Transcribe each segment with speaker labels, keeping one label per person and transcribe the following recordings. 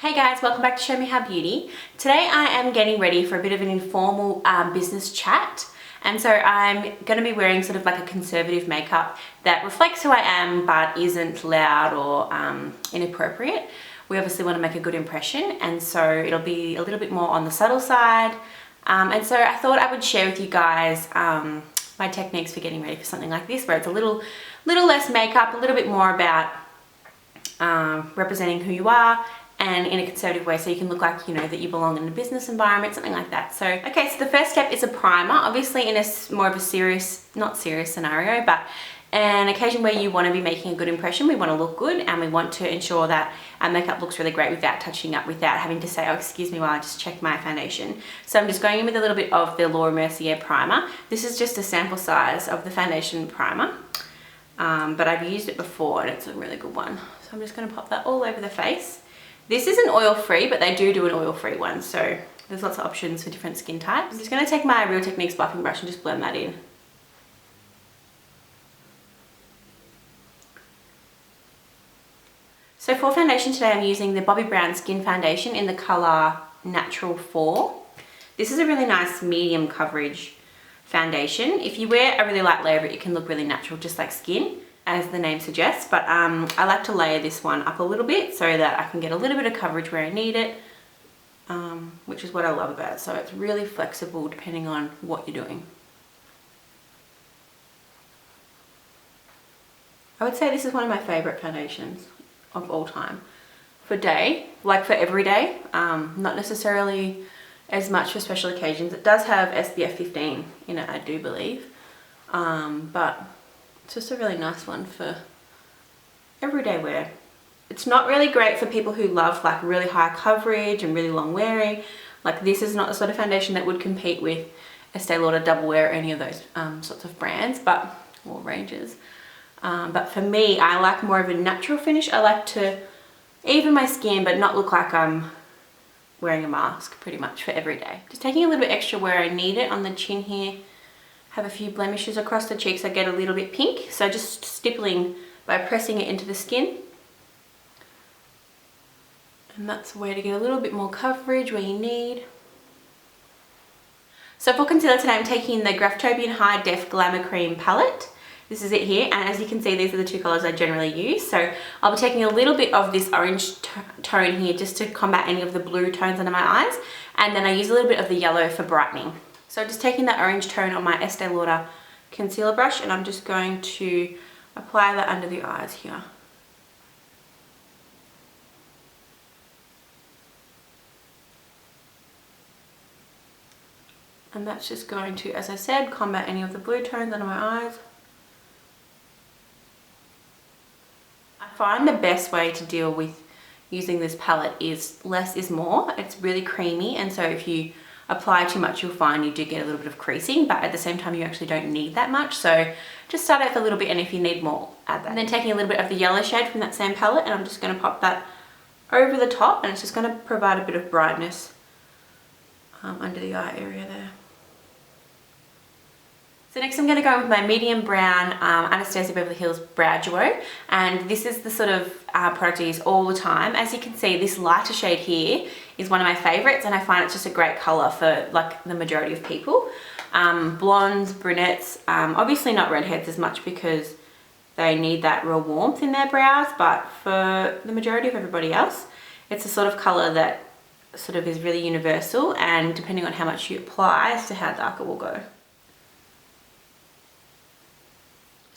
Speaker 1: Hey guys, welcome back to Show Me How Beauty. Today I am getting ready for a bit of an informal business chat, and so I'm going to be wearing sort of like a conservative makeup that reflects who I am but isn't loud or inappropriate. We obviously want to make a good impression, and so it'll be a little bit more on the subtle side, and so I thought I would share with you guys my techniques for getting ready for something like this, where it's a little less makeup, a little bit more about representing who you are and in a conservative way, so you can look like, you know, that you belong in a business environment, something like that. So, okay, so the first step is a primer, obviously in a more of a serious, not serious scenario, but an occasion where you want to be making a good impression. We want to look good and we want to ensure that our makeup looks really great without touching up, without having to say, oh, excuse me while I just check my foundation. So I'm just going in with a little bit of the Laura Mercier primer. This is just a sample size of the foundation primer, but I've used it before and it's a really good one. So I'm just going to pop that all over the face. This isn't oil-free, but they do an oil-free one, so there's lots of options for different skin types. I'm just going to take my Real Techniques buffing brush and just blend that in. So for foundation today, I'm using the Bobbi Brown Skin Foundation in the colour Natural 4. This is a really nice medium coverage foundation. If you wear a really light layer of it, it can look really natural, just like skin, as the name suggests, but I like to layer this one up a little bit so that I can get a little bit of coverage where I need it, which is what I love about it. So it's really flexible depending on what you're doing. I would say this is one of my favourite foundations of all time. For day, like for every day, not necessarily as much for special occasions. It does have SPF 15 in it, I do believe, but it's just a really nice one for everyday wear. It's not really great for people who love like really high coverage and really long wearing. Like this is not the sort of foundation that would compete with Estee Lauder Double Wear or any of those sorts of brands, or ranges. But for me, I like more of a natural finish. I like to even my skin but not look like I'm wearing a mask pretty much for every day. Just taking a little bit extra where I need it on the chin here. Have a few blemishes across the cheeks, I get a little bit pink, so just stippling by pressing it into the skin. And that's a way to get a little bit more coverage where you need. So for concealer today, I'm taking the Graftobian High Def Glamour Cream palette. This is it here, and as you can see, these are the two colours I generally use. So I'll be taking a little bit of this orange tone here just to combat any of the blue tones under my eyes, and then I use a little bit of the yellow for brightening. So just taking that orange tone on my Estee Lauder concealer brush, and I'm just going to apply that under the eyes here. And that's just going to, as I said, combat any of the blue tones under my eyes. I find the best way to deal with using this palette is less is more. It's really creamy, and so if you apply too much, you'll find you do get a little bit of creasing, but at the same time you actually don't need that much. So just start out with a little bit, and if you need more, add that. And then taking a little bit of the yellow shade from that same palette, and I'm just going to pop that over the top, and it's just going to provide a bit of brightness under the eye area there. So next I'm going to go with my medium brown Anastasia Beverly Hills Brow Duo, and this is the sort of product I use all the time. As you can see, this lighter shade here is one of my favorites, and I find it's just a great color for like the majority of people. Blondes, brunettes, obviously not redheads as much because they need that real warmth in their brows, but for the majority of everybody else, it's a sort of color that sort of is really universal, and depending on how much you apply as to how dark it will go.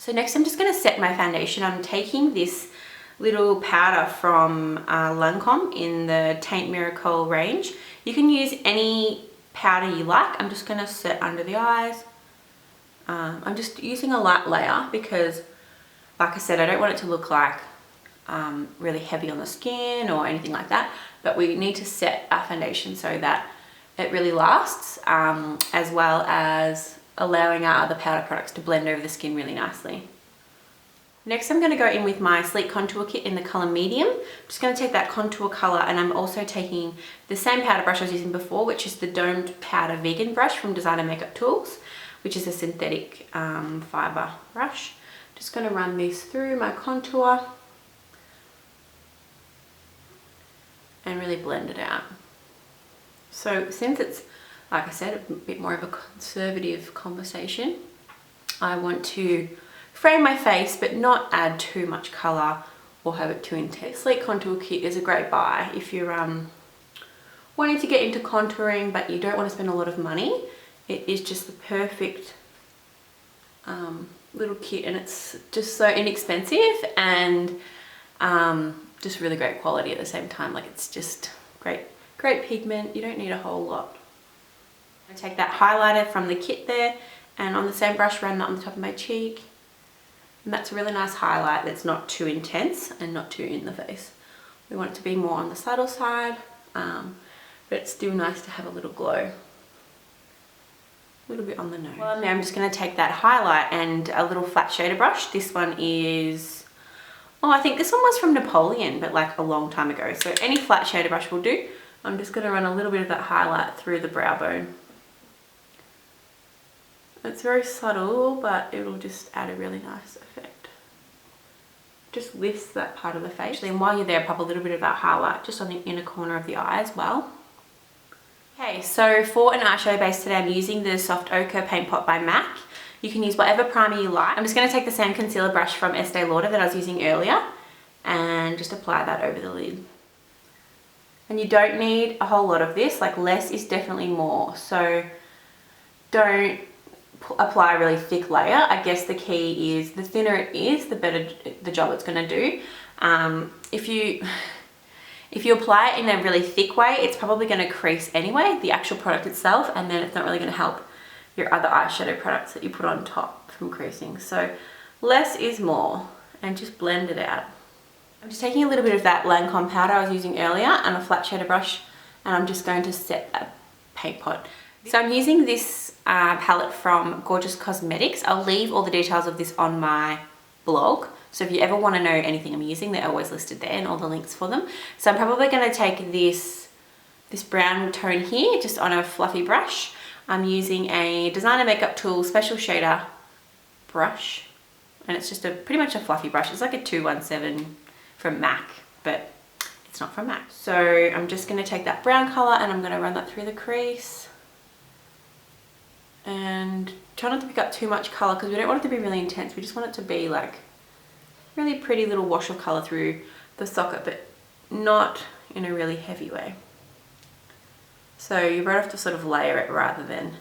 Speaker 1: So next I'm just going to set my foundation. I'm taking this little powder from Lancome in the Teint Miracle range. You can use any powder you like. I'm just going to set under the eyes. I'm just using a light layer because, like I said, I don't want it to look like really heavy on the skin or anything like that, but we need to set our foundation so that it really lasts, as well as allowing our other powder products to blend over the skin really nicely. Next I'm going to go in with my Sleek Contour Kit in the colour Medium. I'm just going to take that contour colour, and I'm also taking the same powder brush I was using before, which is the Domed Powder Vegan brush from Designer Makeup Tools, which is a synthetic fibre brush. Just going to run this through my contour. and really blend it out. So since it's, like I said, a bit more of a conservative conversation, I want to frame my face but not add too much colour or have it too intense. Sleek Contour Kit is a great buy if you're wanting to get into contouring but you don't want to spend a lot of money. It is just the perfect little kit, and it's just so inexpensive and just really great quality at the same time. Like, it's just great pigment. You don't need a whole lot. I take that highlighter from the kit there, and on the same brush run that on the top of my cheek, and that's a really nice highlight that's not too intense and not too in the face. We want it to be more on the subtle side, but it's still nice to have a little glow. A little bit on the nose. Well, now I'm just going to take that highlight and a little flat shader brush. This one is, oh, I think this one was from Napoleon, but like a long time ago. So any flat shader brush will do. I'm just going to run a little bit of that highlight through the brow bone. It's very subtle, but it'll just add a really nice effect. Just lifts that part of the face. And while you're there, pop a little bit of that highlight just on the inner corner of the eye as well. Okay, so for an eyeshadow base today, I'm using the Soft Ochre Paint Pot by MAC. You can use whatever primer you like. I'm just going to take the same concealer brush from Estee Lauder that I was using earlier and just apply that over the lid. And you don't need a whole lot of this, like less is definitely more. So don't apply a really thick layer. I guess the key is the thinner it is, the better the job it's going to do. If you apply it in a really thick way, it's probably going to crease anyway, the actual product itself, and then it's not really going to help your other eyeshadow products that you put on top from creasing. So less is more, and just blend it out. I'm just taking a little bit of that Lancome powder I was using earlier and a flat shader brush, and I'm just going to set that paint pot. So I'm using this palette from Gorgeous Cosmetics. I'll leave all the details of this on my blog. So if you ever want to know anything I'm using, they're always listed there and all the links for them. So I'm probably going to take this brown tone here just on a fluffy brush. I'm using a Designer Makeup Tool Special Shader brush, and it's just pretty much a fluffy brush. It's like a 217 from MAC, but it's not from MAC. So I'm just going to take that brown colour and I'm going to run that through the crease. And try not to pick up too much colour because we don't want it to be really intense. We just want it to be like really pretty little wash of colour through the socket, but not in a really heavy way. So you right have to sort of layer it rather than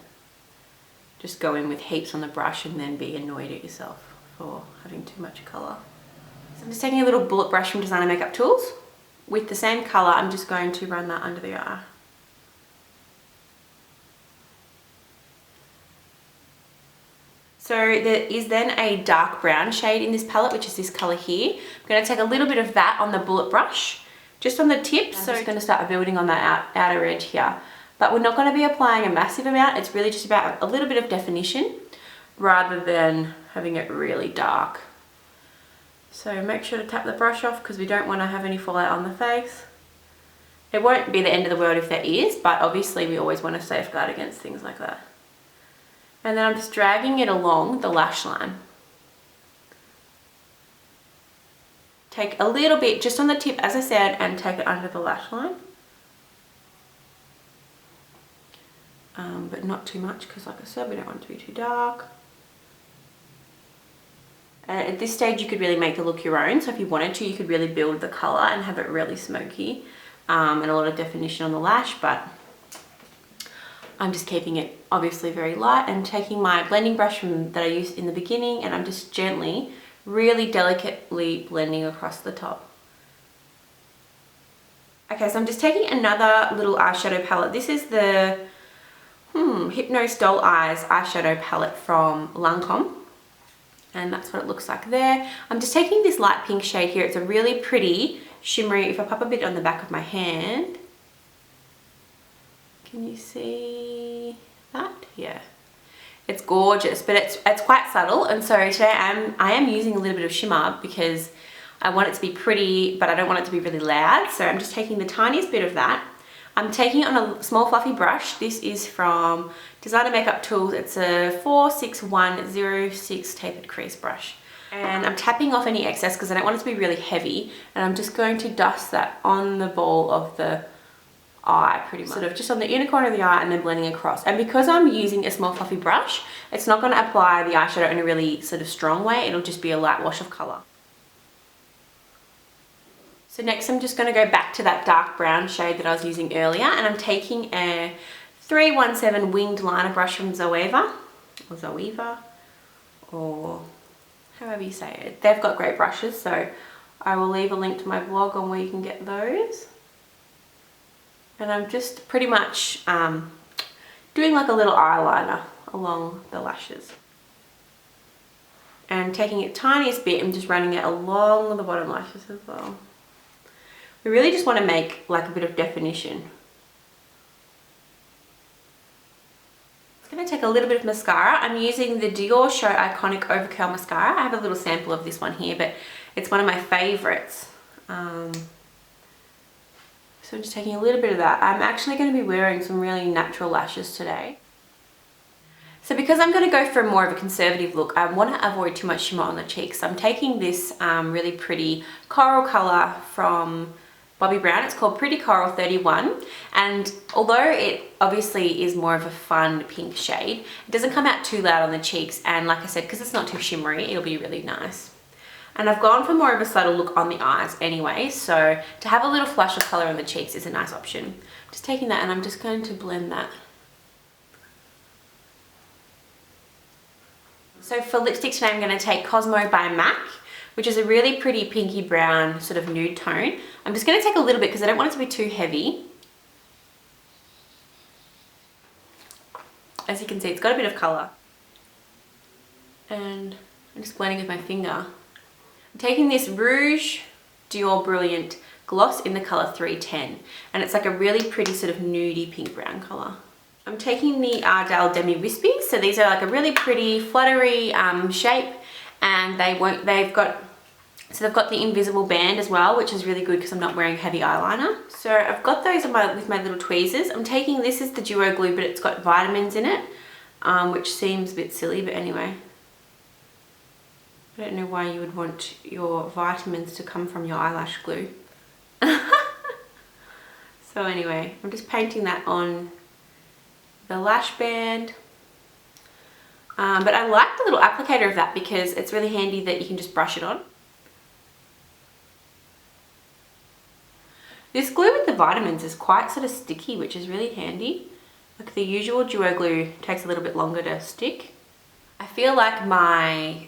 Speaker 1: just go in with heaps on the brush and then be annoyed at yourself for having too much colour. So I'm just taking a little bullet brush from Designer Makeup Tools. With the same colour, I'm just going to run that under the eye. So there is then a dark brown shade in this palette, which is this colour here. I'm going to take a little bit of that on the bullet brush, just on the tip. So I'm just going to start building on that outer edge here. But we're not going to be applying a massive amount. It's really just about a little bit of definition rather than having it really dark. So make sure to tap the brush off because we don't want to have any fallout on the face. It won't be the end of the world if there is, but obviously we always want to safeguard against things like that. And then I'm just dragging it along the lash line. Take a little bit just on the tip, as I said, and take it under the lash line. But not too much because, like I said, we don't want it to be too dark. And at this stage you could really make the look your own. So if you wanted to, you could really build the colour and have it really smoky and a lot of definition on the lash, but I'm just keeping it obviously very light and taking my blending brush that I used in the beginning, and I'm just gently, really delicately blending across the top. Okay, so I'm just taking another little eyeshadow palette. This is the Hypnose Doll Eyes eyeshadow palette from Lancome, and that's what it looks like there. I'm just taking this light pink shade here. It's a really pretty shimmery, if I pop a bit on the back of my hand, can you see that? Yeah, it's gorgeous, but it's quite subtle. And so today I am using a little bit of shimmer because I want it to be pretty, but I don't want it to be really loud. So I'm just taking the tiniest bit of that. I'm taking it on a small fluffy brush. This is from Designer Makeup Tools. It's a 46106 tapered crease brush. And I'm tapping off any excess because I don't want it to be really heavy. And I'm just going to dust that on the ball of the eye, pretty much. Sort of just on the inner corner of the eye and then blending across. And because I'm using a small fluffy brush, it's not going to apply the eyeshadow in a really sort of strong way. It'll just be a light wash of colour. So next I'm just going to go back to that dark brown shade that I was using earlier, and I'm taking a 317 winged liner brush from Zoeva, or however you say it. They've got great brushes, so I will leave a link to my blog on where you can get those. And I'm just pretty much doing like a little eyeliner along the lashes. And taking it tiniest bit and just running it along the bottom lashes as well. We really just want to make like a bit of definition. It's going to take a little bit of mascara. I'm using the Dior Show Iconic Overcurl Mascara. I have a little sample of this one here, but it's one of my favourites. So I'm just taking a little bit of that. I'm actually going to be wearing some really natural lashes today. So because I'm going to go for more of a conservative look, I want to avoid too much shimmer on the cheeks. So I'm taking this really pretty coral colour from Bobbi Brown. It's called Pretty Coral 31, and although it obviously is more of a fun pink shade, it doesn't come out too loud on the cheeks, and like I said, because it's not too shimmery, it'll be really nice. And I've gone for more of a subtle look on the eyes anyway, so to have a little flash of colour on the cheeks is a nice option. Just taking that and I'm just going to blend that. So for lipstick today I'm going to take Cosmo by MAC, which is a really pretty pinky brown sort of nude tone. I'm just going to take a little bit because I don't want it to be too heavy. As you can see, it's got a bit of colour. And I'm just blending with my finger. I'm taking this Rouge Dior Brilliant gloss in the colour 310. And it's like a really pretty sort of nudie pink brown colour. I'm taking the Ardell Demi Wispies. So these are like a really pretty fluttery shape. And they've got the invisible band as well, which is really good because I'm not wearing heavy eyeliner. So I've got those with my little tweezers. I'm taking, this is the Duo Glue, but it's got vitamins in it, which seems a bit silly, but anyway. I don't know why you would want your vitamins to come from your eyelash glue. So anyway, I'm just painting that on the lash band. But I like the little applicator of that because it's really handy that you can just brush it on. This glue with the vitamins is quite sort of sticky, which is really handy. Like the usual Duo Glue takes a little bit longer to stick. I feel like my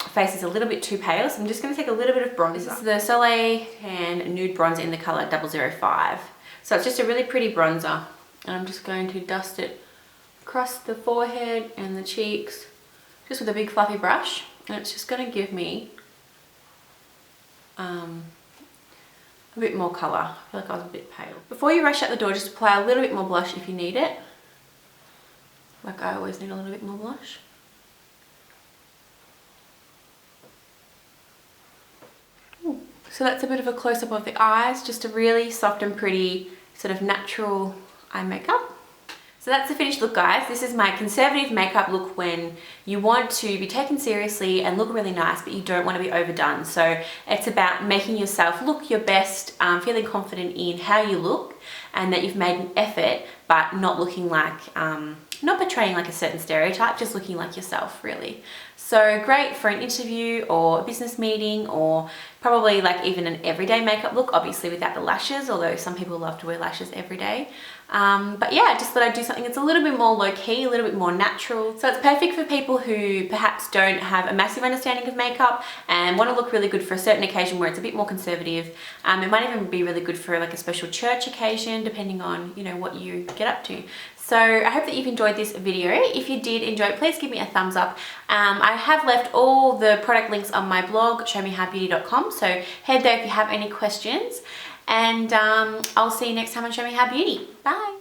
Speaker 1: face is a little bit too pale, so I'm just going to take a little bit of bronzer. This is the Soleil Tan Nude Bronzer in the colour 005. So it's just a really pretty bronzer. And I'm just going to dust it across the forehead and the cheeks, just with a big fluffy brush. And it's just going to give me a bit more colour. I feel like I was a bit pale. Before you rush out the door, just apply a little bit more blush if you need it. Like I always need a little bit more blush. So that's a bit of a close-up of the eyes, just a really soft and pretty sort of natural eye makeup. So that's the finished look, guys. This is my conservative makeup look when you want to be taken seriously and look really nice, but you don't want to be overdone. So it's about making yourself look your best, feeling confident in how you look and that you've made an effort, but not looking like, not portraying like a certain stereotype, just looking like yourself, really. So great for an interview or a business meeting, or probably like even an everyday makeup look, obviously without the lashes, although some people love to wear lashes every day. But yeah, I just thought I'd do something that's a little bit more low-key, a little bit more natural. So it's perfect for people who perhaps don't have a massive understanding of makeup and want to look really good for a certain occasion where it's a bit more conservative. It might even be really good for like a special church occasion, depending on, you know, what you get up to. So I hope that you've enjoyed this video. If you did enjoy it, please give me a thumbs up. I have left all the product links on my blog, showmehowbeauty.com, so head there if you have any questions. And I'll see you next time on Show Me How Beauty. Bye.